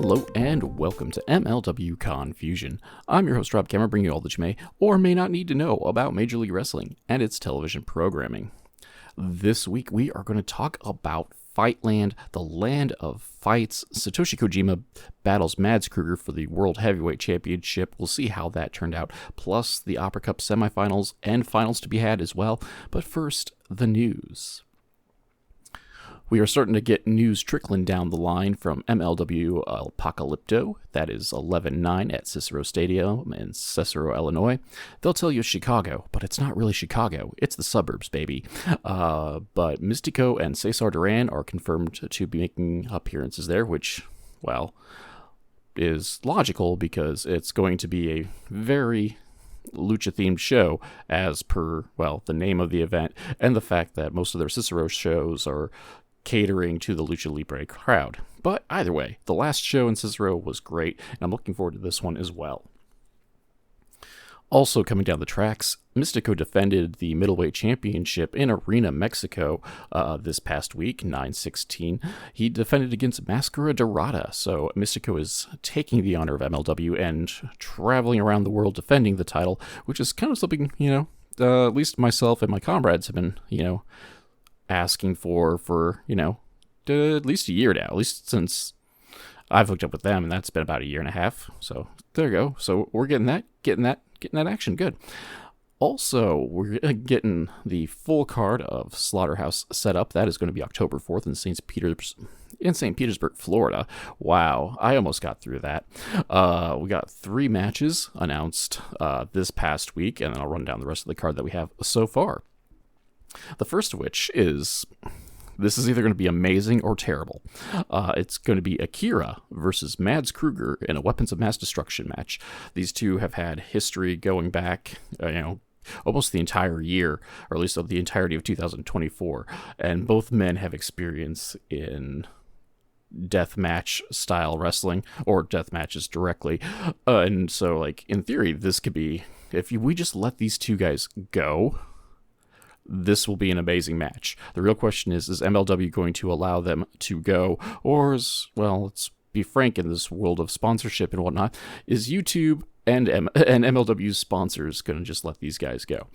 Hello and welcome to MLW Confusion. I'm your host Rob Cameron, bringing you all that you may or may not need to know about Major League Wrestling and its television programming. This week we are going to talk about Fightland, the land of fights. Satoshi Kojima battles Mads Krugger for the World Heavyweight Championship. We'll see how that turned out, plus the Opera Cup semifinals and finals to be had as well. But first, the news. We are starting to get news trickling down the line from MLW Apocalypto. That is 11-9 at Cicero Stadium in Cicero, Illinois. They'll tell you Chicago, but it's not really Chicago. It's the suburbs, baby. But Mistico and Cesar Duran are confirmed to be making appearances there, which, well, is logical because it's going to be a very lucha-themed show as per, well, the name of the event and the fact that most of their Cicero shows are catering to the Lucha Libre crowd. But either way, the last show in Cicero was great, and I'm looking forward to this one as well. Also coming down the tracks, Mistico defended the Middleweight Championship in Arena, Mexico this past week, 9/16. He defended against Mascara Dorada, so Mistico is taking the honor of MLW and traveling around the world defending the title, which is kind of something, at least myself and my comrades have been, asking for at least a year now, at least since I've hooked up with them, and that's been about a year and a half. So there you go. So we're getting that action. Good. Also, we're getting the full card of Slaughterhouse set up. That is going to be October 4th in St. Petersburg, Florida. Wow, I almost got through that. We got 3 matches announced this past week, and then I'll run down the rest of the card that we have so far. The first of which is, this is either going to be amazing or terrible. It's going to be Akira versus Mads Krugger in a Weapons of Mass Destruction match. These two have had history going back, almost the entire year, or at least of the entirety of 2024. And both men have experience in deathmatch style wrestling, or death matches directly. And so, in theory, this could be, if we just let these two guys go, this will be an amazing match. The real question is MLW going to allow them to go? Or let's be frank, in this world of sponsorship and whatnot, is YouTube and MLW's sponsors going to just let these guys go?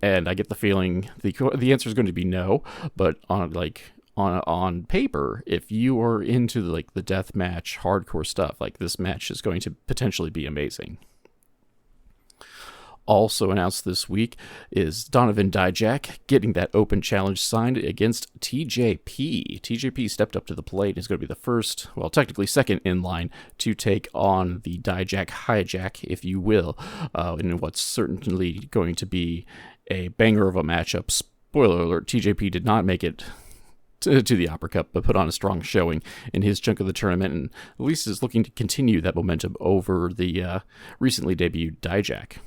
And I get the feeling the answer is going to be no, but on paper, if you are into the deathmatch hardcore stuff, this match is going to potentially be amazing. Also announced this week is Donovan Dijak getting that open challenge signed against TJP. TJP stepped up to the plate and is going to be the first, well, technically second in line to take on the Dijak hijack, if you will, in what's certainly going to be a banger of a matchup. Spoiler alert, TJP did not make it to the Opera Cup, but put on a strong showing in his chunk of the tournament, and at least is looking to continue that momentum over the recently debuted Dijak.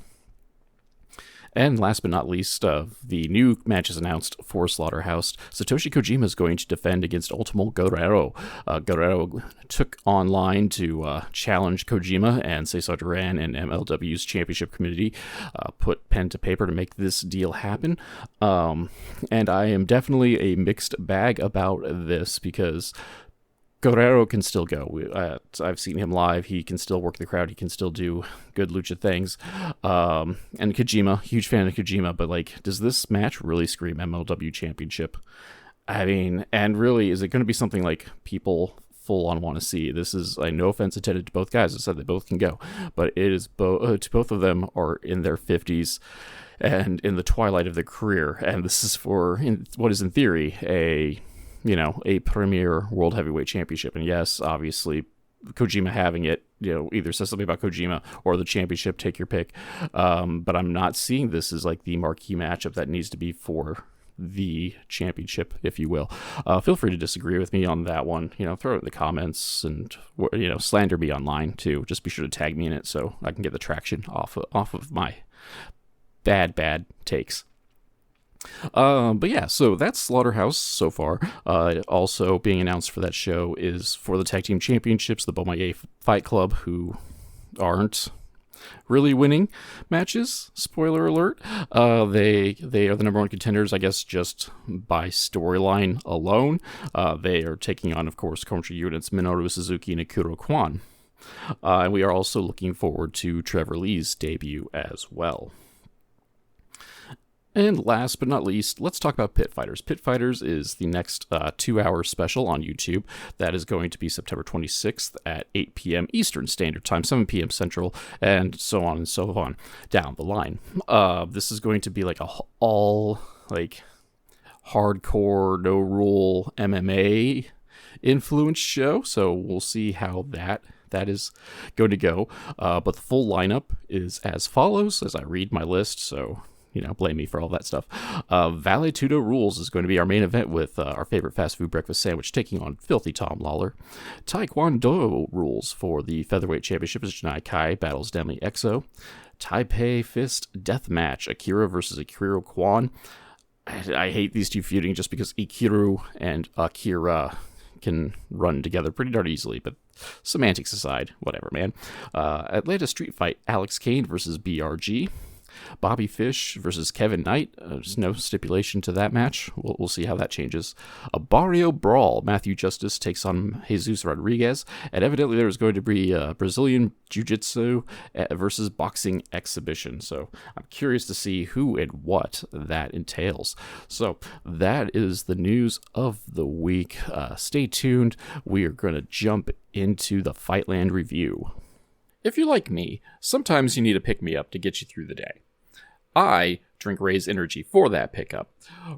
And last but not least, the new matches announced for Slaughterhouse. Satoshi Kojima is going to defend against Ultimo Guerrero. Guerrero took online to challenge Kojima, and Cesar Duran and MLW's championship community put pen to paper to make this deal happen. And I am definitely a mixed bag about this because Guerrero can still go. I've seen him live. He can still work the crowd. He can still do good lucha things. And Kojima, huge fan of Kojima, but does this match really scream MLW Championship? I mean, and really, is it going to be something people full on want to see? This is, no offense intended to both guys. I said they both can go, but it is both of them are in their 50s and in the twilight of their career. And this is for what is in theory a premier World Heavyweight Championship. And yes, obviously, Kojima having it, either says something about Kojima or the championship, take your pick. But I'm not seeing this as the marquee matchup that needs to be for the championship, if you will. Feel free to disagree with me on that one. Throw it in the comments and, slander me online too. Just be sure to tag me in it so I can get the traction off of my bad takes. But yeah, so that's Slaughterhouse so far. Also being announced for that show is for the Tag Team Championships, the Beaumont Fight Club, who aren't really winning matches. Spoiler alert. They are the number one contenders, I guess, just by storyline alone. They are taking on, of course, country units Minoru Suzuki and Akira Kwan. And we are also looking forward to Trevor Lee's debut as well. And last but not least, let's talk about Pit Fighters. Pit Fighters is the next 2-hour special on YouTube. That is going to be September 26th at 8 p.m. Eastern Standard Time, 7 p.m. Central, and so on and so on down the line. This is going to be like all like hardcore, no rule MMA influence show. So we'll see how that is going to go. But the full lineup is as follows as I read my list. So blame me for all that stuff. Vale Tudo Rules is going to be our main event with our favorite fast food breakfast sandwich taking on Filthy Tom Lawler. Taekwondo Rules for the Featherweight Championship is Janai Kai battles Demi Exo. Taipei Fist Death Match, Akira versus Akira Kwan. I hate these two feuding just because Ikiru and Akira can run together pretty darn easily, but semantics aside, whatever, man. Atlanta Street Fight, Alex Kane versus BRG. Bobby Fish versus Kevin Knight. There's no stipulation to that match. We'll see how that changes. A Barrio Brawl. Matthew Justice takes on Jesus Rodriguez. And evidently there's going to be a Brazilian Jiu-Jitsu versus boxing exhibition. So I'm curious to see who and what that entails. So that is the news of the week. Stay tuned. We are going to jump into the Fightland review. If you're like me, sometimes you need a pick-me-up to get you through the day. I drink Ray's Energy for that pickup.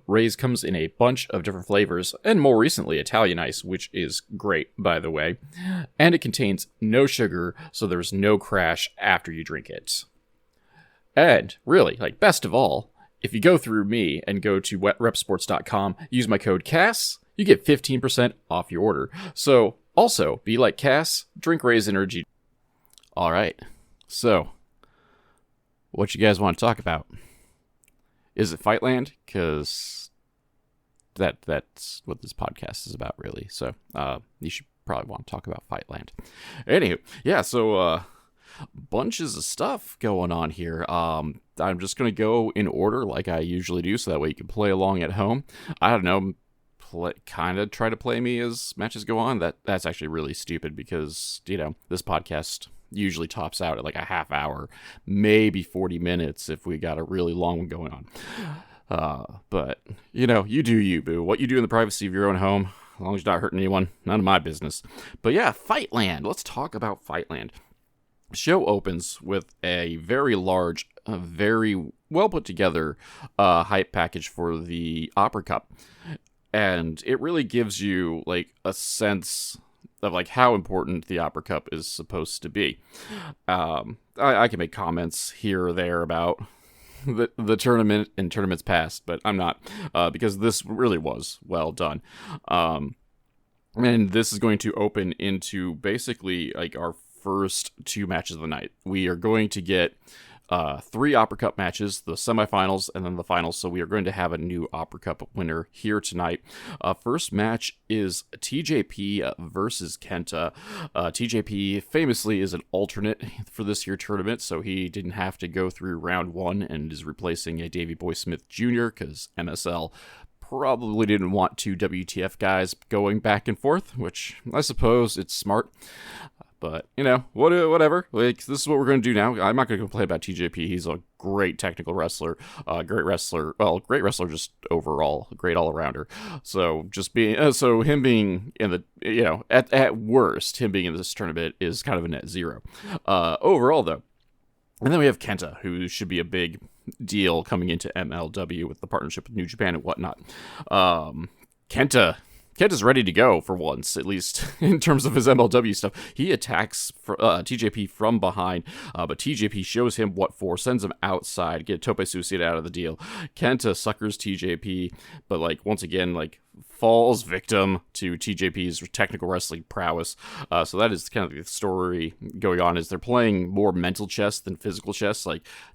Ray's comes in a bunch of different flavors, and more recently Italian Ice, which is great, by the way. And it contains no sugar, so there's no crash after you drink it. And, really, best of all, if you go through me and go to wetrepsports.com, use my code CASS, you get 15% off your order. So, also, be like Cass, drink Ray's Energy. All right, so what you guys want to talk about? Is it Fightland? Because that's what this podcast is about, really. So you should probably want to talk about Fightland. Anywho, yeah, so bunches of stuff going on here. I'm just going to go in order like I usually do, so that way you can play along at home. I don't know, kind of try to play me as matches go on. That's actually really stupid because, this podcast usually tops out at like a half hour, maybe 40 minutes if we got a really long one going on. But, you do you, boo. What you do in the privacy of your own home, as long as you're not hurting anyone, none of my business. But yeah, Fightland. Let's talk about Fightland. The show opens with a very large, very well put together hype package for the Opera Cup. And it really gives you a sense of how important the Opera Cup is supposed to be. I can make comments here or there about the tournament and tournaments past, but I'm not, because this really was well done. And this is going to open into basically our first two matches of the night. We are going to get 3 Opera Cup matches, the semifinals, and then the finals. So we are going to have a new Opera Cup winner here tonight. First match is TJP versus KENTA. TJP famously is an alternate for this here tournament, so he didn't have to go through round 1 and is replacing a Davey Boy Smith Jr. because MSL probably didn't want 2 WTF guys going back and forth, which I suppose it's smart. But, whatever. This is what we're going to do now. I'm not going to complain about TJP. He's a great technical wrestler, great wrestler just overall, great all-arounder. So him being in the, at worst, him being in this tournament is kind of a net zero. Overall, though. And then we have KENTA, who should be a big deal coming into MLW with the partnership with New Japan and whatnot. KENTA's ready to go for once, at least in terms of his MLW stuff. He attacks TJP from behind, but TJP shows him what for, sends him outside, get Tope Suicide out of the deal. KENTA suckers TJP, but once again, falls victim to TJP's technical wrestling prowess. So that is kind of the story going on, is they're playing more mental chess than physical chess.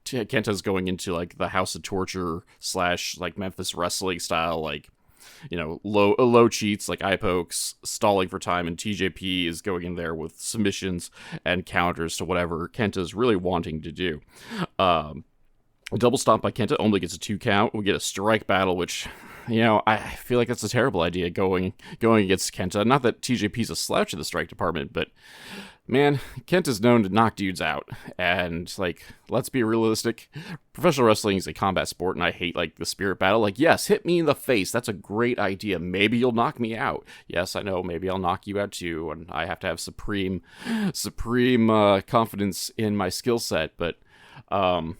KENTA's going into the House of Torture / Memphis wrestling style, low cheats like eye pokes, stalling for time, and TJP is going in there with submissions and counters to whatever Kenta's really wanting to do. A double stomp by Kenta only gets a 2 count. We get a strike battle, which, I feel like that's a terrible idea going against Kenta. Not that TJP's a slouch in the strike department, but man, Kenta's known to knock dudes out. And, let's be realistic. Professional wrestling is a combat sport, and I hate, the spirit battle. Yes, hit me in the face. That's a great idea. Maybe you'll knock me out. Yes, I know. Maybe I'll knock you out, too. And I have to have supreme confidence in my skill set. But, one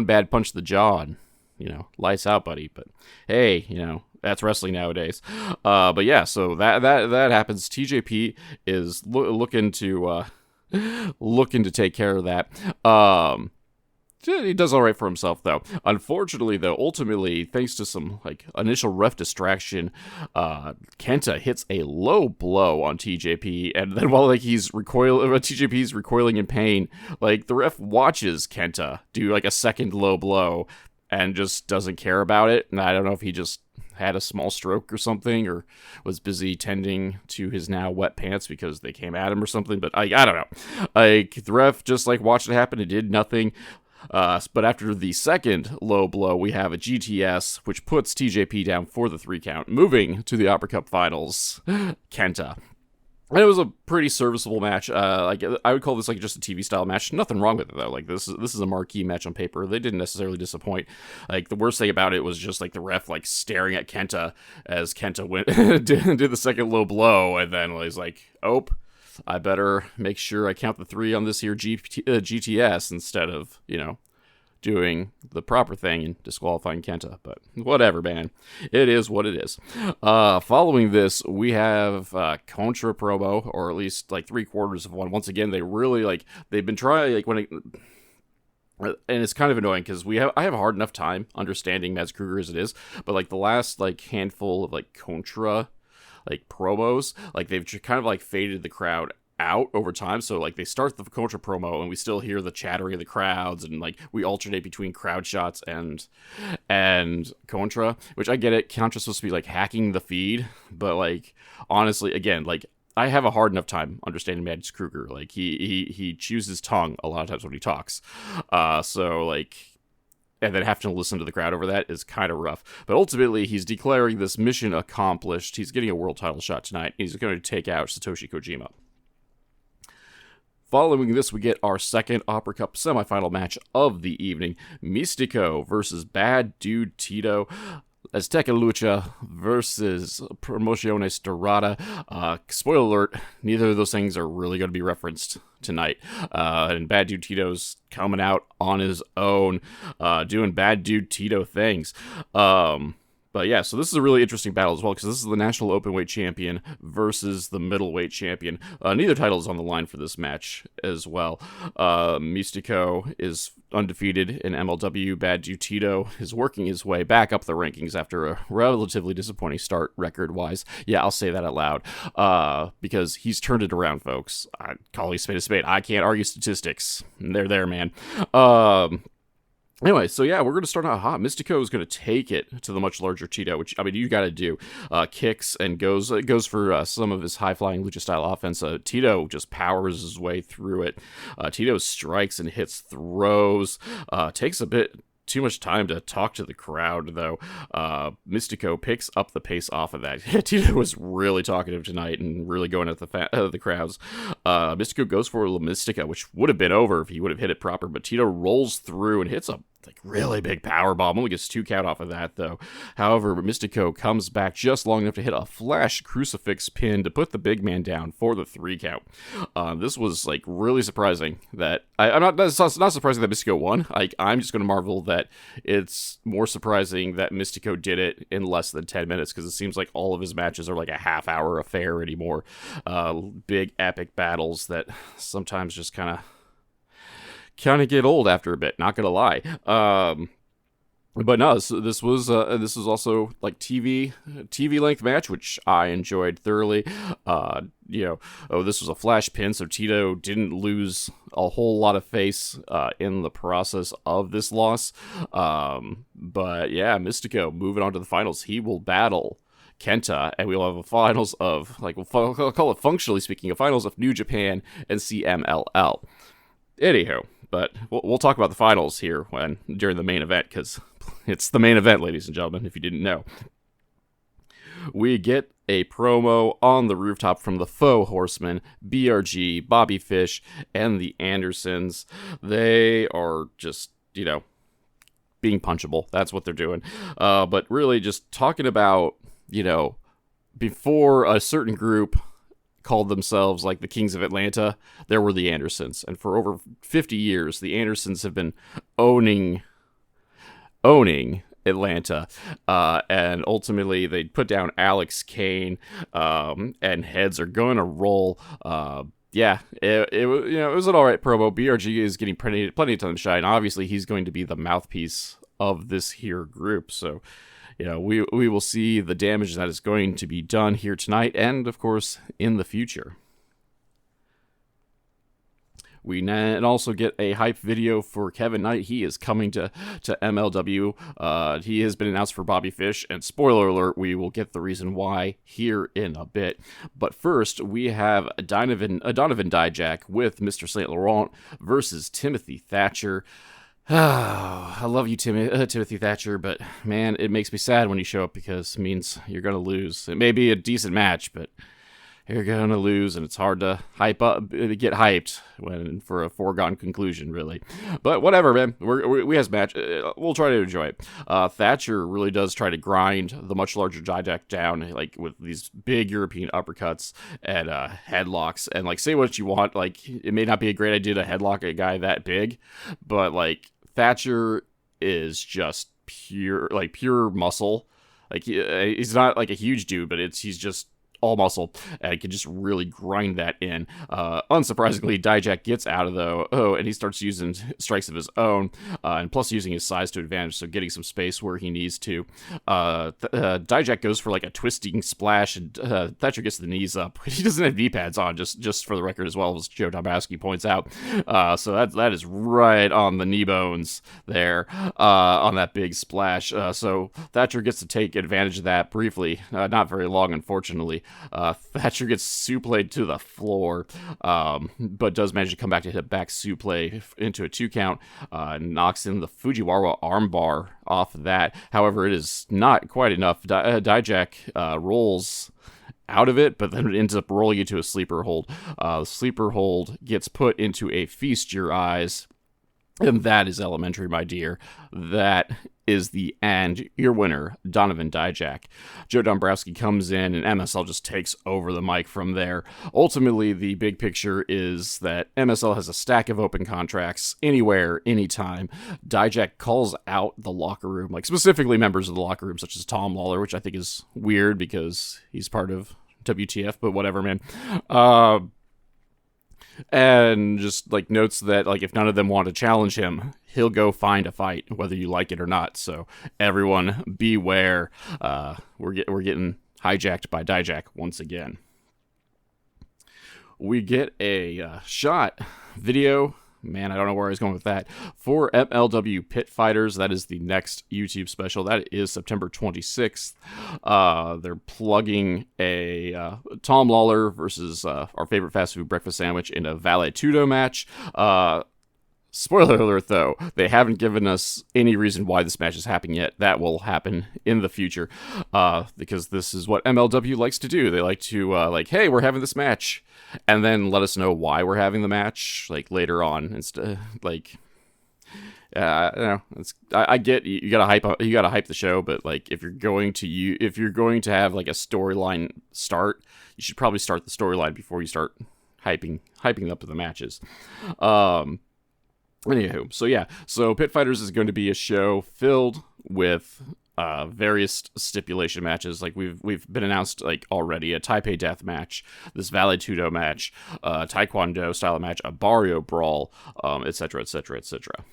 bad punch to the jaw and, lights out, buddy. But hey, that's wrestling nowadays. But yeah, so that happens. TJP is looking to take care of that. He does all right for himself, though. Unfortunately, though, ultimately, thanks to some initial ref distraction, Kenta hits a low blow on TJP, and then while TJP's recoiling in pain, the ref watches Kenta do a second low blow and just doesn't care about it. And I don't know if he just had a small stroke or something, or was busy tending to his now wet pants because they came at him or something. But I don't know. The ref just watched it happen. It did nothing. But after the second low blow, we have a GTS, which puts TJP down for the 3 count. Moving to the Upper Cup Finals, Kenta. And it was a pretty serviceable match. I would call this just a TV style match. Nothing wrong with it though. This is a marquee match on paper. They didn't necessarily disappoint. The worst thing about it was just the ref staring at Kenta as Kenta went did the second low blow, and then was "Oh, I better make sure I count the 3 on this here GTS instead of doing the proper thing and disqualifying Kenta." But whatever, man. It is what it is. Following this, we have Contra promo, or at least 3/4 of one. Once again, they really they've been trying and it's kind of annoying because I have a hard enough time understanding Mads Krugger as it is, but the last handful of Contra promos, they've kind of faded the crowd out over time. So they start the Contra promo and we still hear the chattering of the crowds, and we alternate between crowd shots and Contra, which I get it. Contra's supposed to be hacking the feed, but honestly, again, I have a hard enough time understanding Mads Krugger. He chews his tongue a lot of times when he talks. And then having to listen to the crowd over that is kind of rough. But ultimately, he's declaring this mission accomplished. He's getting a world title shot tonight. He's going to take out Satoshi Kojima. Following this, we get our second Opera Cup semifinal match of the evening. Mistico versus Bad Dude Tito. Azteca Lucha versus Promociones Dorada. Spoiler alert, neither of those things are really going to be referenced tonight. And Bad Dude Tito's coming out on his own, doing Bad Dude Tito things. But yeah, so this is a really interesting battle as well, because this is the National Openweight Champion versus the Middleweight Champion. Neither title is on the line for this match as well. Mistico is undefeated in MLW. Bad Dude Tito is working his way back up the rankings after a relatively disappointing start record-wise. Yeah, I'll say that out loud, because he's turned it around, folks. Call a spade. I can't argue statistics. They're there, man. Anyway, so yeah, we're going to start out hot. Mistico is going to take it to the much larger Tito, which, you got to do. Kicks and goes for some of his high-flying lucha-style offense. Tito just powers his way through it. Tito strikes and hits throws. Takes a bit too much time to talk to the crowd, though. Mistico picks up the pace off of that. Tito was really talkative tonight and really going at the crowds. Mistico goes for La Mystica, which would have been over if he would have hit it proper, but Tito rolls through and hits a really big power bomb. Only gets 2 count off of that, though. However, Mistico comes back just long enough to hit a flash crucifix pin to put the big man down for the 3 count. This was really surprising that it's not surprising that Mistico won. I'm just going to marvel that it's more surprising that Mistico did it in less than 10 minutes, because it seems like all of his matches are a half-hour affair anymore. Big epic battles that sometimes just kind of get old after a bit, not gonna lie. But no, this was also like TV length match, which I enjoyed thoroughly. This was a flash pin, so Tito didn't lose a whole lot of face in the process of this loss. But yeah, Mistico moving on to the finals. He will battle KENTA, and we'll have a finals of, like, we'll call it, functionally speaking, a finals of New Japan and CMLL. Anywho, but we'll talk about the finals here during the main event, because it's the main event, ladies and gentlemen, if you didn't know. We get a promo on the rooftop from the Faux Horsemen, BRG, Bobby Fish, and the Andersons. They are just, being punchable. That's what they're doing. But really just talking about, before a certain group called themselves like the Kings of Atlanta, there were the Andersons. And for over 50 years, the Andersons have been owning Atlanta, and ultimately they put down Alex Kane, and heads are going to roll. It was an alright promo. BRG is getting plenty of time to shine. Obviously, he's going to be the mouthpiece of this here group, so we will see the damage that is going to be done here tonight, and of course in the future. We also get a hype video for Kevin Knight. He is coming to MLW. He has been announced for Bobby Fish, and spoiler alert, we will get the reason why here in a bit. But first, we have Donovan Dijak with Mr. St. Laurent versus Timothy Thatcher. I love you, Timothy Thatcher, but man, it makes me sad when you show up, because it means you're going to lose. It may be a decent match, but you're going to lose, and it's hard to get hyped for a foregone conclusion, really. But whatever, man. We have this match. We'll try to enjoy it. Thatcher really does try to grind the much larger Dijak down, like, with these big European uppercuts and headlocks. And, like, say what you want, like, it may not be a great idea to headlock a guy that big, but, like, Thatcher is just pure muscle. Like, he's not like a huge dude, but he's just all muscle, and he can just really grind that in. Unsurprisingly, Dijak gets out of and he starts using strikes of his own, and plus using his size to advantage, so getting some space where he needs to. Dijak goes for like a twisting splash, and Thatcher gets the knees up. He doesn't have knee pads on, just for the record, as well, as Joe Dombrowski points out. So that is right on the knee bones there, on that big splash. So Thatcher gets to take advantage of that briefly, not very long, unfortunately. Thatcher gets supled to the floor, but does manage to come back to hit a back suplex into a 2 count, knocks in the Fujiwara armbar off of that. However, it is not quite enough. Dijak rolls out of it, but then it ends up rolling into a sleeper hold. The sleeper hold gets put into a feast your eyes, and that is elementary, my dear. That is the end. Your winner, Donovan Dijak. Joe Dombrowski comes in, and MSL just takes over the mic from there. Ultimately, the big picture is that MSL has a stack of open contracts anywhere, anytime. Dijak calls out the locker room, like specifically members of the locker room, such as Tom Lawler, which I think is weird because he's part of WTF, but whatever, man. And just like notes that, like, if none of them want to challenge him, he'll go find a fight, whether you like it or not. So everyone beware. We're getting hijacked by Dijak once again. We get a shot video. Man, I don't know where I was going with that. For MLW Pit Fighters, that is the next YouTube special. That is September 26th. They're plugging a Tom Lawler versus our favorite fast food breakfast sandwich in a Vale Tudo match. Spoiler alert, though, they haven't given us any reason why this match is happening yet. That will happen in the future, because this is what MLW likes to do. They like to, hey, we're having this match, and then let us know why we're having the match, like, later on. Instead, I get you gotta hype the show, but like, if you're going to have like a storyline start, you should probably start the storyline before you start hyping up the matches. Anywho, so Pit Fighters is going to be a show filled with various stipulation matches. Like, we've been announced, like, already a Taipei Death match, this Vale Tudo match, Taekwondo style match, a Barrio Brawl, etc., etc., etc.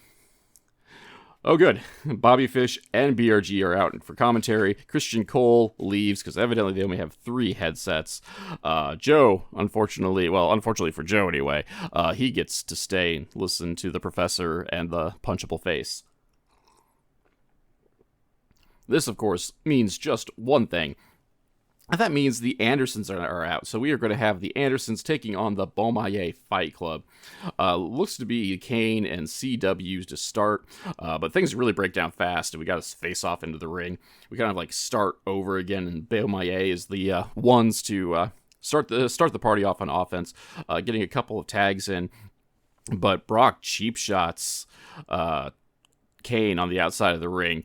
Oh, good. Bobby Fish and BRG are out for commentary. Christian Cole leaves because evidently they only have 3 headsets. Joe, unfortunately for Joe anyway, he gets to stay and listen to the professor and the punchable face. This, of course, means just one thing. And that means the Andersons are out. So we are going to have the Andersons taking on the Beaumaye Fight Club. Looks to be Kane and CW to start. But things really break down fast, and we got to face off into the ring. We kind of like start over again, and Beaumaye is the ones to start the party off on offense, getting a couple of tags in. But Brock cheap shots Kane on the outside of the ring,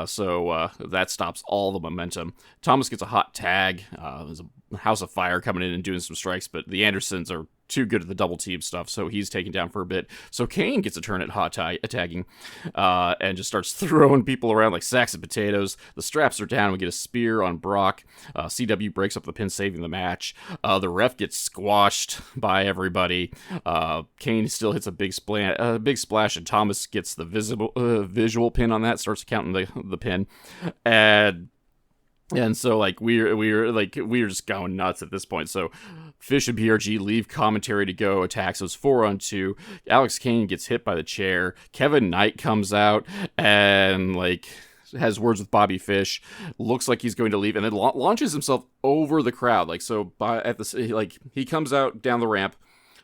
so that stops all the momentum. Thomas gets a hot tag. There's a House of Fire coming in and doing some strikes, but the Andersons are too good at the double team stuff, so he's taken down for a bit. So Kane gets a turn at hot tagging, and just starts throwing people around like sacks of potatoes. The straps are down. We get a spear on Brock. CW breaks up the pin, saving the match. The ref gets squashed by everybody. Kane still hits a big splash, and Thomas gets the visual pin on that. Starts counting the pin, and so like we're just going nuts at this point. So Fish and PRG leave commentary to go attack. So it's 4-on-2. Alex Kane gets hit by the chair. Kevin Knight comes out and like has words with Bobby Fish. Looks like he's going to leave, and then launches himself over the crowd. Like so, he comes out down the ramp,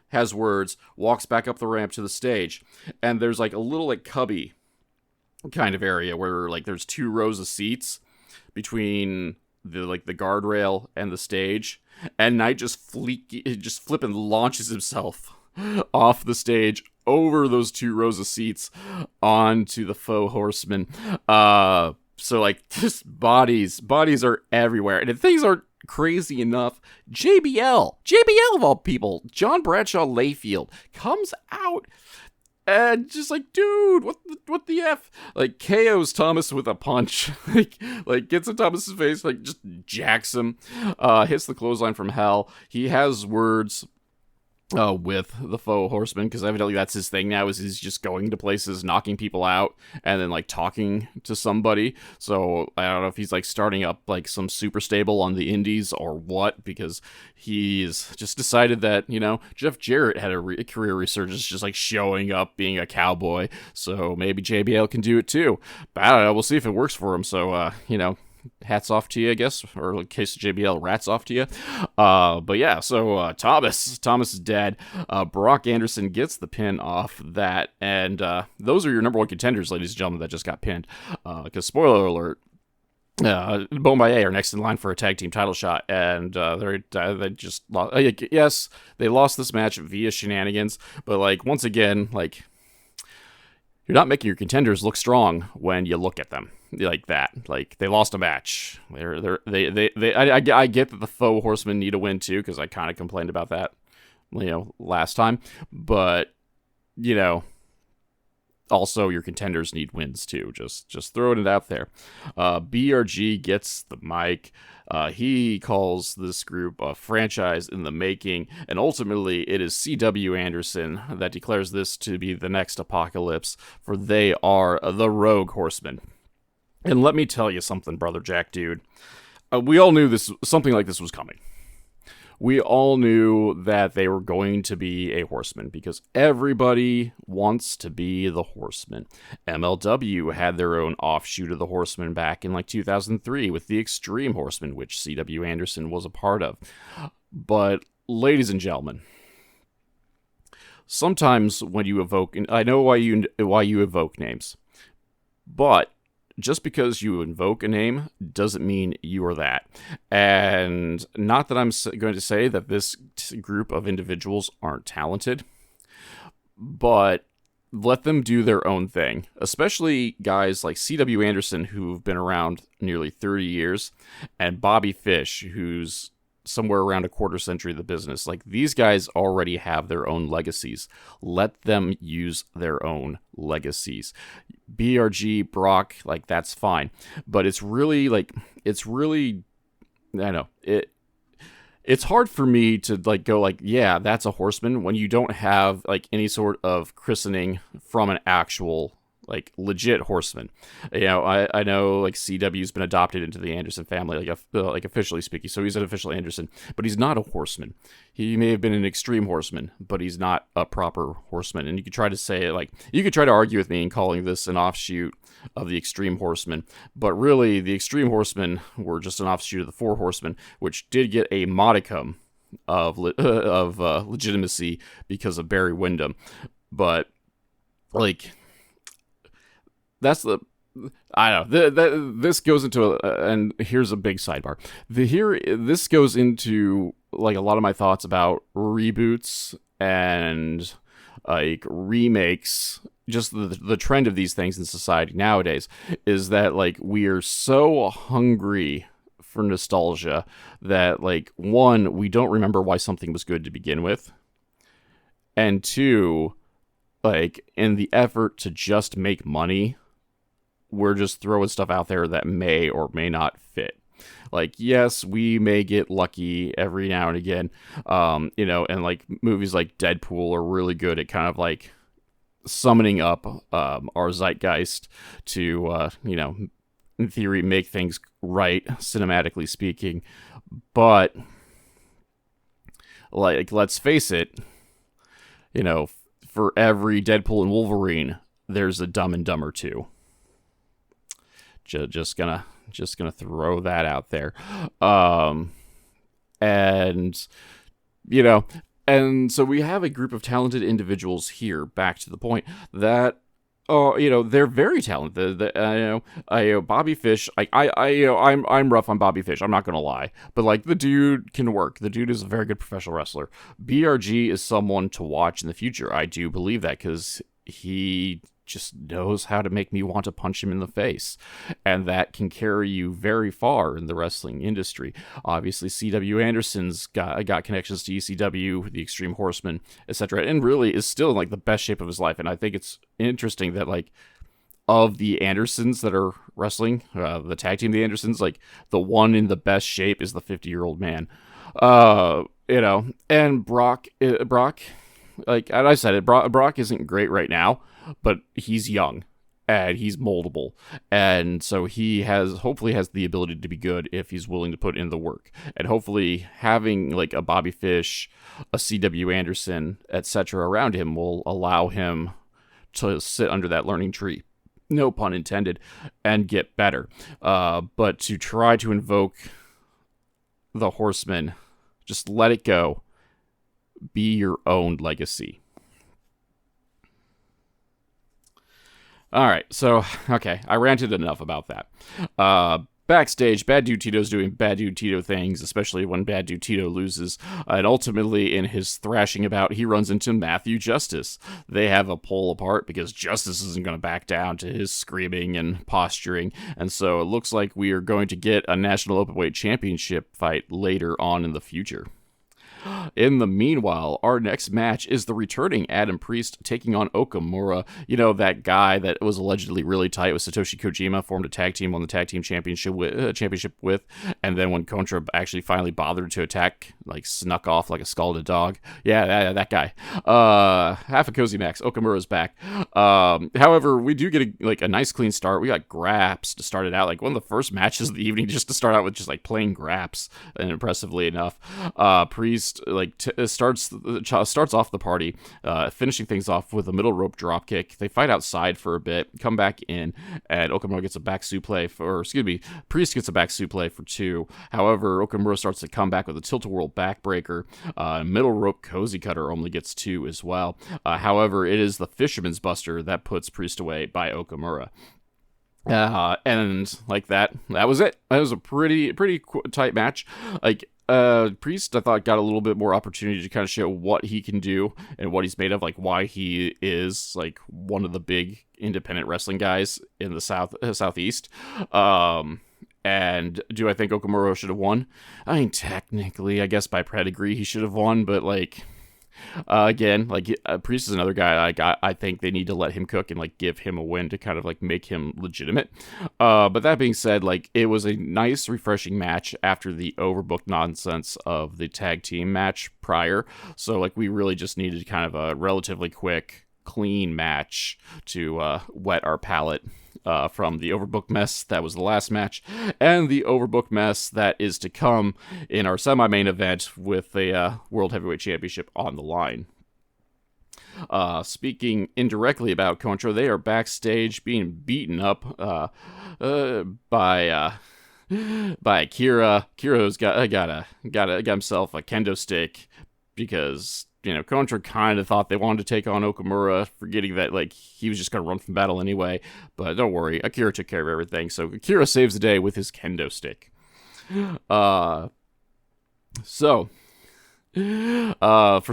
has words, walks back up the ramp to the stage, and there's like a little like cubby kind of area where like there's 2 rows of seats between the guardrail and the stage, and Knight just flipping launches himself off the stage over those 2 rows of seats onto the faux horseman. So like just bodies are everywhere, and if things aren't crazy enough, JBL of all people, John Bradshaw Layfield, comes out and just like, dude, what the F? Like, KOs Thomas with a punch. like gets in Thomas's face, like, just jacks him. Hits the clothesline from hell. He has words with the faux horseman, because evidently that's his thing now, is he's just going to places, knocking people out, and then like talking to somebody. So I don't know if he's like starting up like some super stable on the indies or what, because he's just decided that, you know, Jeff Jarrett had a career resurgence, just like showing up being a cowboy. So maybe JBL can do it too. But I don't know, we'll see if it works for him. So you know, hats off to you, I guess, or in case of JBL, rats off to you. But yeah, so Thomas is dead. Brock Anderson gets the pin off that, and those are your number 1 contenders, ladies and gentlemen, that just got pinned. Because spoiler alert, Beaumaye are next in line for a tag team title shot, and they just lost. Yes, they lost this match via shenanigans, but like once again, like, you're not making your contenders look strong when you look at them like that. Like, they lost a match. I get that the faux horsemen need a win too, because I kind of complained about that, you know, last time. But, you know, also your contenders need wins too. Just throwing it out there. BRG gets the mic. He calls this group a franchise in the making, and ultimately it is CW Anderson that declares this to be the next apocalypse, for they are the Rogue Horsemen. And let me tell you something, Brother Jack, dude. We all knew something like this was coming. We all knew that they were going to be a horseman, because everybody wants to be the horseman. MLW had their own offshoot of the horseman back in like 2003 with the Extreme Horseman, which CW Anderson was a part of. But, ladies and gentlemen, sometimes when you evoke, and I know why you evoke names, but just because you invoke a name doesn't mean you are that. And not that I'm going to say that this group of individuals aren't talented, but let them do their own thing. Especially guys like CW Anderson, who've been around nearly 30 years, and Bobby Fish, who's somewhere around a quarter century of the business. Like, these guys already have their own legacies. Let them use their own legacies. BRG, Brock, like, that's fine. But it's really, I know, it's hard for me to, like, go, like, yeah, that's a horseman, when you don't have, like, any sort of christening from an actual like legit horsemen. I know like CW's been adopted into the Anderson family, like officially speaking, so he's an official Anderson, but he's not a horseman. He may have been an extreme horseman, but he's not a proper horseman. And you could try to say you could try to argue with me in calling this an offshoot of the Extreme Horsemen, but really the Extreme Horsemen were just an offshoot of the Four Horsemen, which did get a modicum of legitimacy because of Barry Windham, but like. That's I don't know. This goes into and here's a big sidebar. This goes into like a lot of my thoughts about reboots and like remakes. Just the trend of these things in society nowadays is that like we are so hungry for nostalgia that like one, we don't remember why something was good to begin with, and two, like in the effort to just make money, we're just throwing stuff out there that may or may not fit. Like, yes, we may get lucky every now and again, and like movies like Deadpool are really good at kind of like summoning up our zeitgeist to, in theory, make things right, cinematically speaking. But, like, let's face it, for every Deadpool and Wolverine, there's a Dumb and Dumber 2. Just gonna throw that out there, and so we have a group of talented individuals here. Back to the point that they're very talented. Bobby Fish. I'm rough on Bobby Fish. I'm not gonna lie, but like the dude can work. The dude is a very good professional wrestler. BRG is someone to watch in the future. I do believe that because he just knows how to make me want to punch him in the face, and that can carry you very far in the wrestling industry. Obviously, C.W. Anderson's got connections to ECW, the Extreme Horsemen, etc., and really is still in like the best shape of his life. And I think it's interesting that like of the Andersons that are wrestling, the tag team, the Andersons, like the one in the best shape is the 50-year-old man. And Brock, like I said, Brock isn't great right now, but he's young and he's moldable, and so he hopefully has the ability to be good if he's willing to put in the work. And hopefully having like a Bobby Fish, a C.W. Anderson, etc. around him will allow him to sit under that learning tree, no pun intended, and get better. But to try to invoke the Horsemen, just let it go. Be your own legacy. All right, so, okay, I ranted enough about that. Backstage, Bad Dude Tito's doing Bad Dude Tito things, especially when Bad Dude Tito loses. And ultimately, in his thrashing about, he runs into Matthew Justice. They have a pull apart because Justice isn't going to back down to his screaming and posturing. And so it looks like we are going to get a National Openweight Championship fight later on in the future. In the meanwhile, our next match is the returning Adam Priest taking on Okamura. That guy that was allegedly really tight with Satoshi Kojima, formed a tag team, won the tag team championship with, and then when Contra actually finally bothered to attack, like snuck off like a scalded dog. Yeah, that guy. Half a cozy max. Okamura's back. However, we do get a nice clean start. We got graps to start it out, like one of the first matches of the evening, just to start out with just like plain graps, and impressively enough, Priest starts off the party, finishing things off with a middle rope drop kick. They fight outside for a bit, come back in, and Okamura gets a back suplex, Priest gets a back suplex for 2. However, Okamura starts to come back with a tilt-a-whirl backbreaker. Middle rope cozy cutter only gets 2 as well. However, it is the Fisherman's Buster that puts Priest away by Okamura. And like that was it. That was a pretty tight match. Like, Priest, I thought, got a little bit more opportunity to kind of show what he can do and what he's made of, like why he is like one of the big independent wrestling guys in the Southeast. And do I think Okamura should have won? I mean, technically, I guess by pedigree he should have won, but like, again, like Priest is another guy. Like I think they need to let him cook and like give him a win to kind of like make him legitimate. But that being said, like it was a nice, refreshing match after the overbooked nonsense of the tag team match prior. So like we really just needed kind of a relatively quick clean match to wet our palate from the overbooked mess that was the last match, and the overbooked mess that is to come in our semi-main event with the World Heavyweight Championship on the line. Speaking indirectly about Contra, they are backstage being beaten up by Kira. Kira's got himself a kendo stick because, you know, Contra kind of thought they wanted to take on Okamura, forgetting that, like, he was just going to run from battle anyway. But don't worry, Akira took care of everything. So Akira saves the day with his kendo stick. For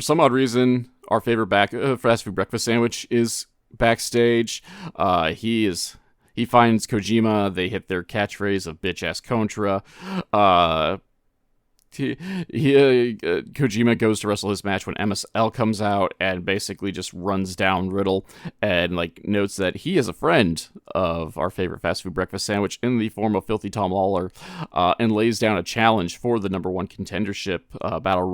some odd reason, our favorite fast food breakfast sandwich is backstage. He finds Kojima. They hit their catchphrase of bitch ass Contra. Kojima goes to wrestle his match when MSL comes out and basically just runs down Riddle and, like, notes that he is a friend of our favorite fast food breakfast sandwich in the form of Filthy Tom Lawler, and lays down a challenge for the number one contendership Battle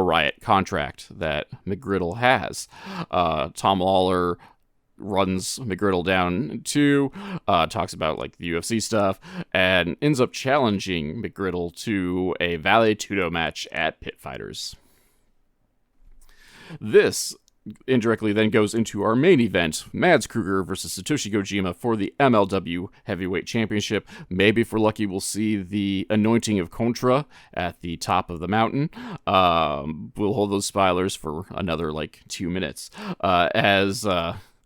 Riot contract that McGriddle has. Tom Lawler runs McGriddle down too, talks about, like, the UFC stuff, and ends up challenging McGriddle to a Vale Tudo match at Pit Fighters. This indirectly then goes into our main event, Mads Krugger versus Satoshi Kojima for the MLW Heavyweight Championship. Maybe if we're lucky, we'll see the anointing of Contra at the top of the mountain. We'll hold those spoilers for another, 2 minutes. As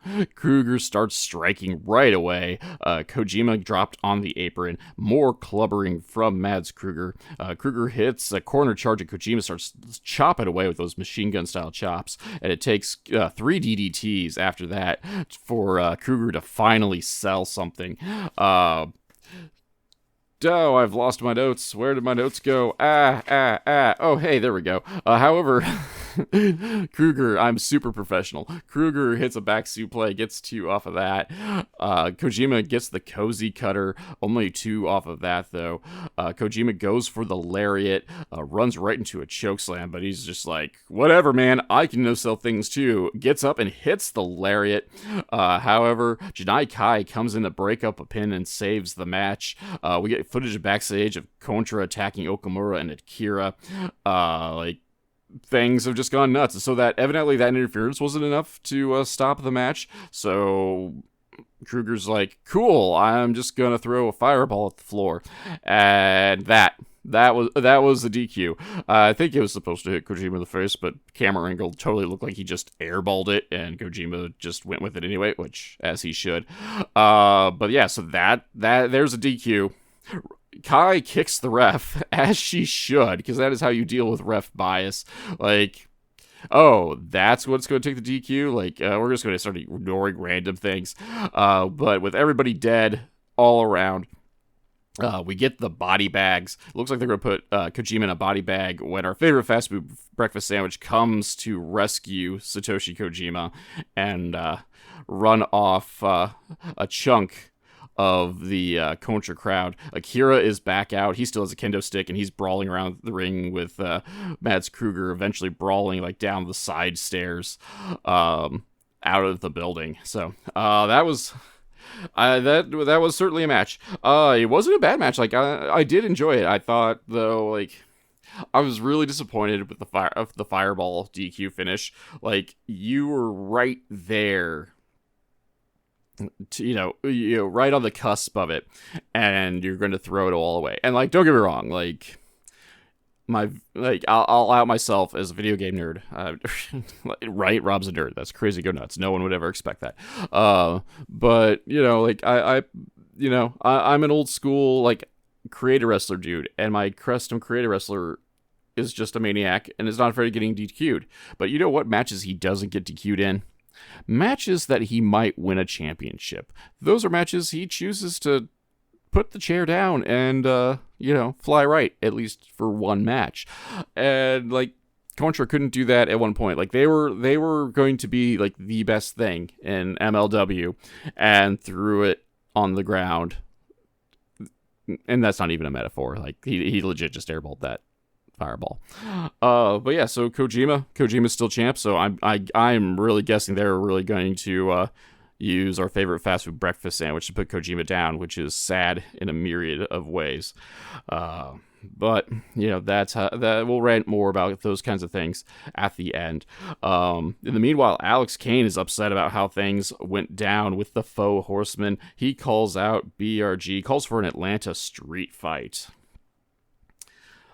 Krugger starts striking right away. Kojima dropped on the apron. More clubbering from Mads Krugger. Krugger hits a corner charge and Kojima starts chopping away with those machine gun style chops. And it takes 3 DDTs after that for Krugger to finally sell something. Oh, I've lost my notes. Where did my notes go? Oh, hey, there we go. However, Krugger, I'm super professional. Krugger hits a back suplex, gets 2 off of that. Kojima gets the cozy cutter, only 2 off of that, though. Kojima goes for the lariat, runs right into a chokeslam, but he's just like, whatever, man, I can no-sell things too. Gets up and hits the lariat. However, Janai Kai comes in to break up a pin and saves the match. We get footage backstage of Contra attacking Okamura and Akira. Things have just gone nuts. So that evidently that interference wasn't enough to stop the match. So Krugger's like, cool, I'm just gonna throw a fireball at the floor. And that was the DQ. I think it was supposed to hit Kojima in the face, but camera angle totally looked like he just airballed it, and Kojima just went with it anyway, which, as he should. But yeah, so that there's a DQ. Kai kicks the ref, as she should, because that is how you deal with ref bias. Oh, that's what's going to take the DQ? We're just going to start ignoring random things. But with everybody dead all around, we get the body bags. Looks like they're going to put Kojima in a body bag when our favorite fast food breakfast sandwich comes to rescue Satoshi Kojima and run off a chunk of the Contra crowd. Akira is back out. He still has a kendo stick, and he's brawling around the ring with Mads Krugger, eventually brawling down the side stairs out of the building. So that was certainly a match. It wasn't a bad match. I did enjoy it. I thought, though, I was really disappointed with the fireball DQ finish. You were right there, right on the cusp of it, and you're going to throw it all away. And don't get me wrong, I'll out myself as a video game nerd. Right? Rob's a nerd. That's crazy. Go nuts. No one would ever expect that. But I'm an old school creator wrestler dude, and my custom creator wrestler is just a maniac and is not afraid of getting DQ'd. But you know what matches he doesn't get DQ'd in? Matches that he might win a championship. Those are matches he chooses to put the chair down and, fly right, at least for one match. And, Contra couldn't do that at one point. They were going to be, the best thing in MLW and threw it on the ground. And that's not even a metaphor. He legit just airballed that Fireball. But yeah, so Kojima's still champ. So I'm really guessing they're really going to use our favorite fast food breakfast sandwich to put Kojima down, which is sad in a myriad of ways. But that's how that we'll rant more about those kinds of things at the end. In the meanwhile, Alex Kane is upset about how things went down with the faux horseman. He calls out BRG, calls for an Atlanta street fight.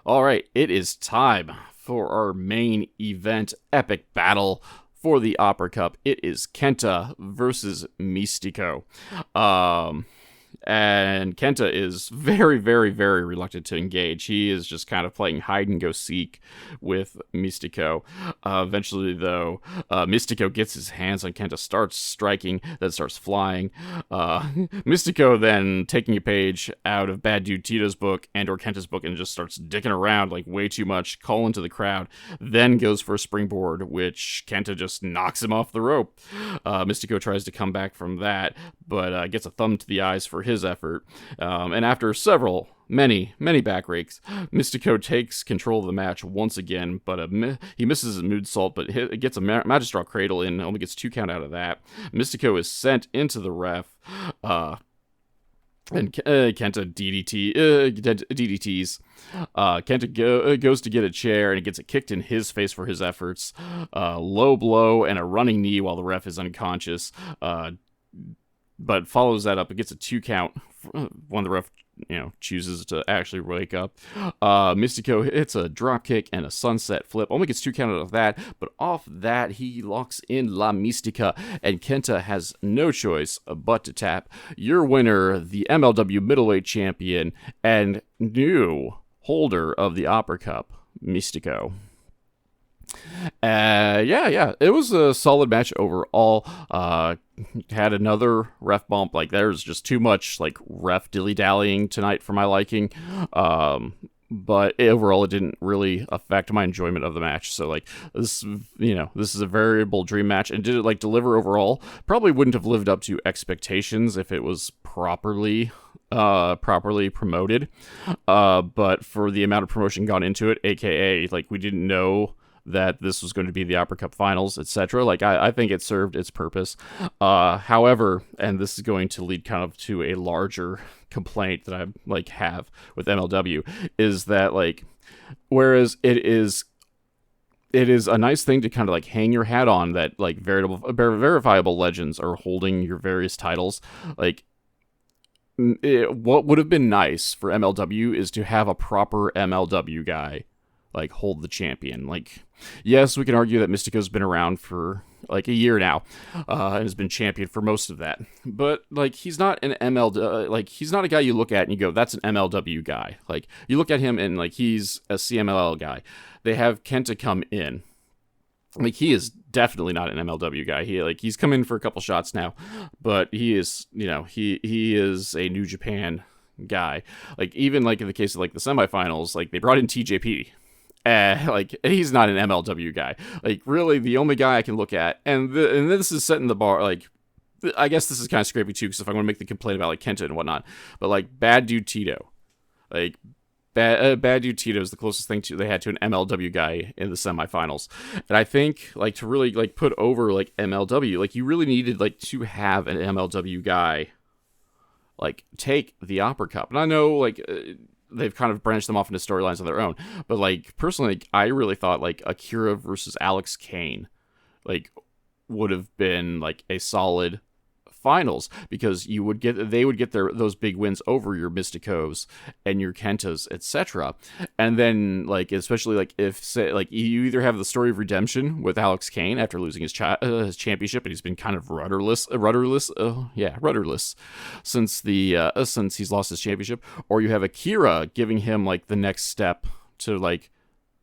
All right, it is time for our main event epic battle for the Opera Cup. It is KENTA versus Mistico. And KENTA is very, very, very reluctant to engage. He is just kind of playing hide and go seek with Mistico. Eventually, though, Mistico gets his hands on KENTA, starts striking, then starts flying. Mistico then taking a page out of Bad Dude Tito's book and or KENTA's book and just starts dicking around like way too much, calling to the crowd, then goes for a springboard, which KENTA just knocks him off the rope. Mistico tries to come back from that, but gets a thumb to the eyes for his effort. And after many back rakes, Mistico takes control of the match once again, but he misses his moonsault, but gets a magistral cradle in, only gets 2 count out of that. Mistico is sent into the ref, and KENTA DDTs. KENTA goes to get a chair and gets it kicked in his face for his efforts. Low blow and a running knee while the ref is unconscious. But follows that up. It gets a 2 count when the ref, chooses to actually wake up. Mistico hits a drop kick and a sunset flip. Only gets 2 count out of that, but off that he locks in La Mistica, and KENTA has no choice but to tap. Your winner, the MLW middleweight champion and new holder of the Opera Cup, Mistico. It was a solid match overall. Had another ref bump. Like, there's just too much like ref dilly-dallying tonight for my liking. But overall, it didn't really affect my enjoyment of the match. So like this is a variable dream match, and did it like deliver overall? Probably wouldn't have lived up to expectations if it was properly promoted. But for the amount of promotion gone into it, aka like we didn't know that this was going to be the Opera Cup Finals, etc. Like, I think it served its purpose. However, and this is going to lead kind of to a larger complaint that I like have with MLW, is that like, whereas it is a nice thing to kind of like hang your hat on that like verifiable legends are holding your various titles. Like, what would have been nice for MLW is to have a proper MLW guy like hold the champion. Like, yes, we can argue that Mistico's been around for like a year now, and has been champion for most of that. But like, he's not an he's not a guy you look at and you go, that's an MLW guy. Like, you look at him and like, he's a CMLL guy. They have KENTA come in. Like, he is definitely not an MLW guy. He's come in for a couple shots now, but he is, he is a New Japan guy. Like, even like in the case of like the semifinals, like they brought in TJP. Like, he's not an MLW guy. Like, really, the only guy I can look at, and this is setting the bar, like, I guess this is kind of scrapey too, because if I'm going to make the complaint about, like, KENTA and whatnot, but, like, Bad Dude Tito. Like, Bad Dude Tito is the closest thing they had to an MLW guy in the semifinals. And I think, like, to really, like, put over, like, MLW, like, you really needed, like, to have an MLW guy, like, take the Opera Cup. And I know, like, they've kind of branched them off into storylines of their own. But, like, personally, I really thought, like, Akira versus Alex Kane, like, would have been, like, a solid finals, because they would get those big wins over your Misticos and your Kentas, etc. And then, like, especially, like, if, say, like, you either have the story of redemption with Alex Kane after losing his championship, and he's been kind of rudderless since since he's lost his championship, or you have Akira giving him, like, the next step to, like,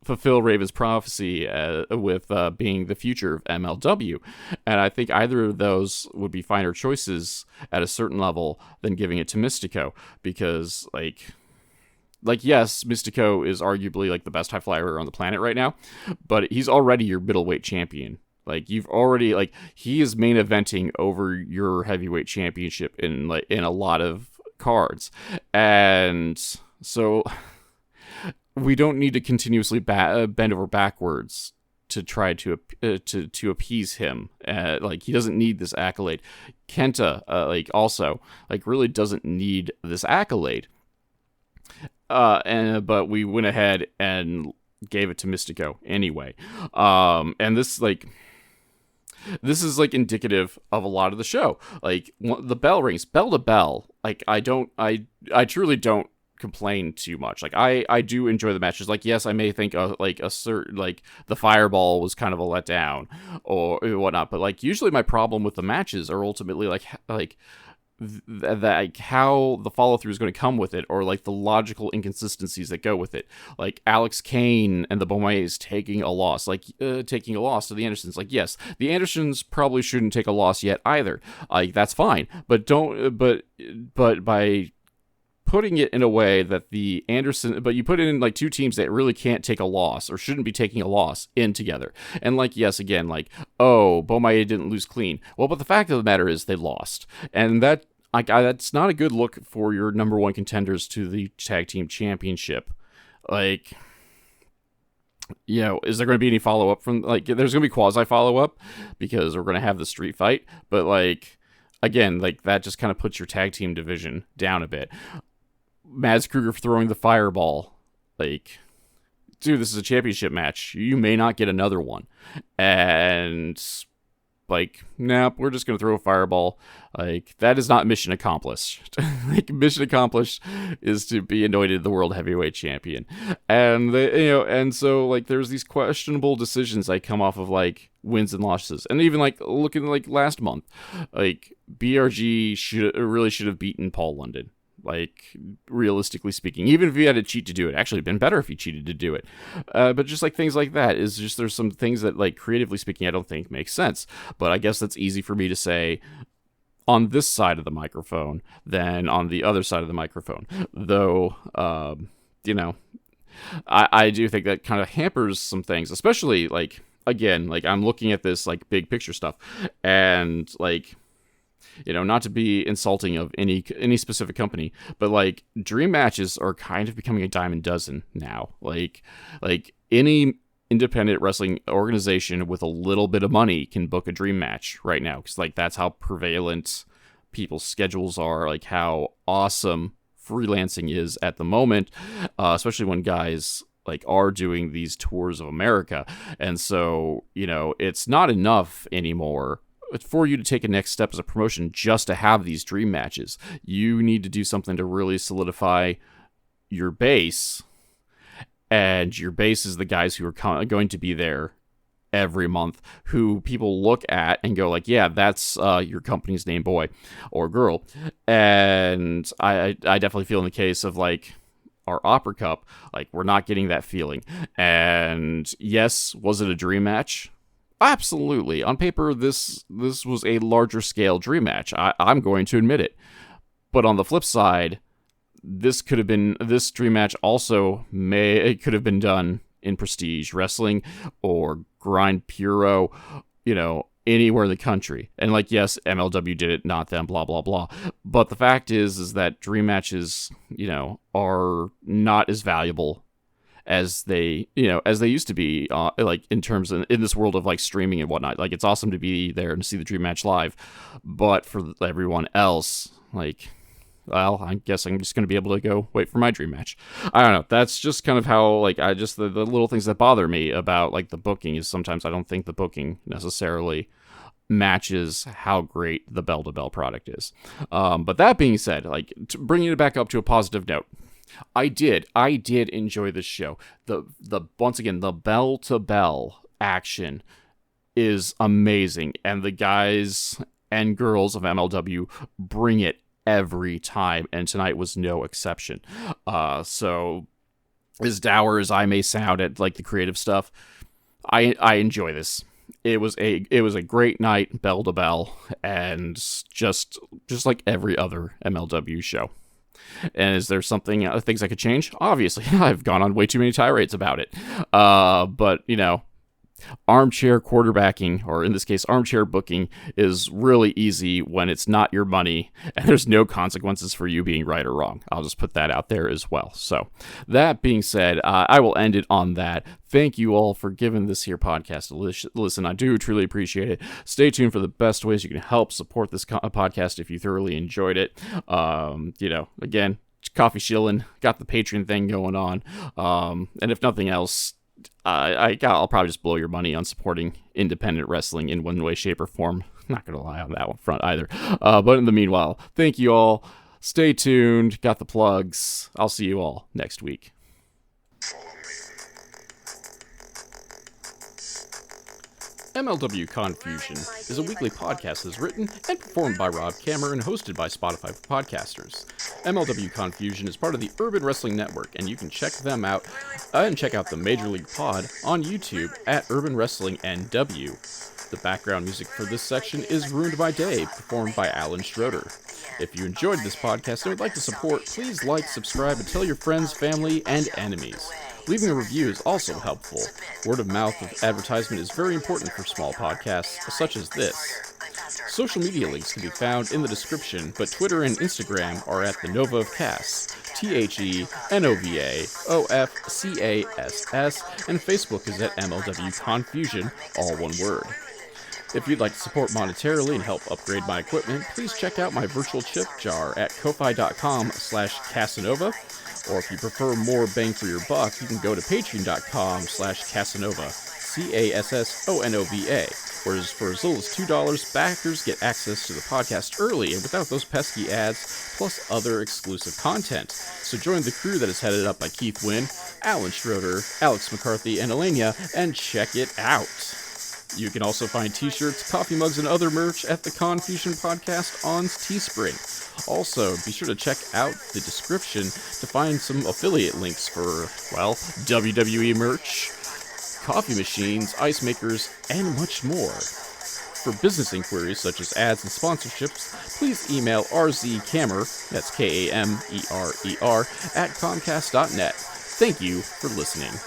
fulfill Raven's prophecy with being the future of MLW. And I think either of those would be finer choices at a certain level than giving it to Mistico, because like yes, Mistico is arguably like the best high flyer on the planet right now, but he's already your middleweight champion. Like, you've already, like, he is main eventing over your heavyweight championship in a lot of cards. And so we don't need to continuously bend over backwards to try to appease him. Like, he doesn't need this accolade. Kenta, also, really doesn't need this accolade. But we went ahead and gave it to Mistico anyway. And this is indicative of a lot of the show. The bell rings, bell to bell. I truly don't complain too much. I do enjoy the matches. Yes, I may think a certain the fireball was kind of a letdown or whatnot, but usually my problem with the matches are ultimately how the follow through is going to come with it, or the logical inconsistencies that go with it. Alex Kane and the Beaumays taking a loss to the Andersons. Yes, the Andersons probably shouldn't take a loss yet either. That's fine, but by putting it in a way that but you put it in two teams that really can't take a loss or shouldn't be taking a loss in together. And yes, again, Beaumaye didn't lose clean. Well, but the fact of the matter is they lost. And that's not a good look for your number one contenders to the tag team championship. Is there going to be any follow-up from, there's going to be quasi-follow-up because we're going to have the street fight. But, again, that just kind of puts your tag team division down a bit. Mads Krugger throwing the fireball. Dude, this is a championship match. You may not get another one. And, nope, we're just going to throw a fireball. That is not mission accomplished. Mission accomplished is to be anointed the world heavyweight champion. And, and so, there's these questionable decisions that come off of, wins and losses. And even, looking last month, BRG should have beaten Paul London. Realistically speaking, even if he had to cheat to do it. Actually, it'd been better if he cheated to do it. But just things like that is just, there's some things that creatively speaking I don't think make sense. But I guess that's easy for me to say on this side of the microphone than on the other side of the microphone. Though, I do think that kind of hampers some things, especially again, I'm looking at this big picture stuff, and not to be insulting of any specific company, but dream matches are kind of becoming a dime a dozen now. Any independent wrestling organization with a little bit of money can book a dream match right now, because that's how prevalent people's schedules are, how awesome freelancing is at the moment, especially when guys are doing these tours of America. And so, it's not enough anymore for you to take a next step as a promotion just to have these dream matches. You need to do something to really solidify your base, and your base is the guys who are going to be there every month, who people look at and go yeah, that's your company's name, boy or girl. And I definitely feel in the case of our Opera Cup, we're not getting that feeling. And yes, was it a dream match? Absolutely. On paper, this was a larger scale dream match. I'm going to admit it. But on the flip side, this dream match also could have been done in Prestige Wrestling or Grind Puro, anywhere in the country. And yes, MLW did it, not them, blah, blah, blah. But the fact is that dream matches, are not as valuable as they used to be, in terms of, in this world of streaming and whatnot. It's awesome to be there and see the dream match live, but for everyone else, well, I guess I'm just going to be able to go wait for my dream match. I don't know. That's just kind of how, the little things that bother me about, the booking is sometimes I don't think the booking necessarily matches how great the bell-to-bell product is. But that being said, bringing it back up to a positive note, I did enjoy this show. Once again, the bell-to-bell action is amazing, and the guys and girls of MLW bring it every time, and tonight was no exception. So as dour as I may sound at the creative stuff, I enjoy this. It was a great night, bell to bell, and just like every other MLW show. And is there things I could change? Obviously, I've gone on way too many tirades about it. But armchair quarterbacking, or in this case, armchair booking, is really easy when it's not your money and there's no consequences for you being right or wrong. I'll just put that out there as well. So that being said, I will end it on that. Thank you all for giving this here podcast a listen. I do truly appreciate it. Stay tuned for the best ways you can help support this podcast if you thoroughly enjoyed it. Again, coffee shilling, got the Patreon thing going on. And if nothing else, I'll probably just blow your money on supporting independent wrestling in one way, shape, or form. Not going to lie on that one front either. But in the meanwhile, thank you all. Stay tuned. Got the plugs. I'll see you all next week. MLW Confusion is a weekly podcast that is written and performed by Rob Kammer and hosted by Spotify for podcasters. MLW Confusion is part of the Urban Wrestling Network, and you can check them out and check out the Major League Pod on YouTube at Urban Wrestling NW. The background music for this section is Ruined by Day, performed by Alan Schroeder. If you enjoyed this podcast and would like to support, please like, subscribe, and tell your friends, family, and enemies. Leaving a review is also helpful. Word of mouth of advertisement is very important for small podcasts such as this. Social media links can be found in the description, but Twitter and Instagram are at the Nova of Cass, TheNovaofCass, and Facebook is at MLW Confusion, all one word. If you'd like to support monetarily and help upgrade my equipment, please check out my virtual chip jar at ko-fi.com/Casanova. Or if you prefer more bang for your buck, you can go to patreon.com/Casanova, CASSONOVA, whereas for as little as $2, backers get access to the podcast early and without those pesky ads, plus other exclusive content. So join the crew that is headed up by Keith Wynn, Alan Schroeder, Alex McCarthy, and Elenia, and check it out. You can also find t-shirts, coffee mugs, and other merch at the Confusion Podcast on Teespring. Also, be sure to check out the description to find some affiliate links for, WWE merch, coffee machines, ice makers, and much more. For business inquiries such as ads and sponsorships, please email rzkammer, that's Kamerer, at comcast.net. Thank you for listening.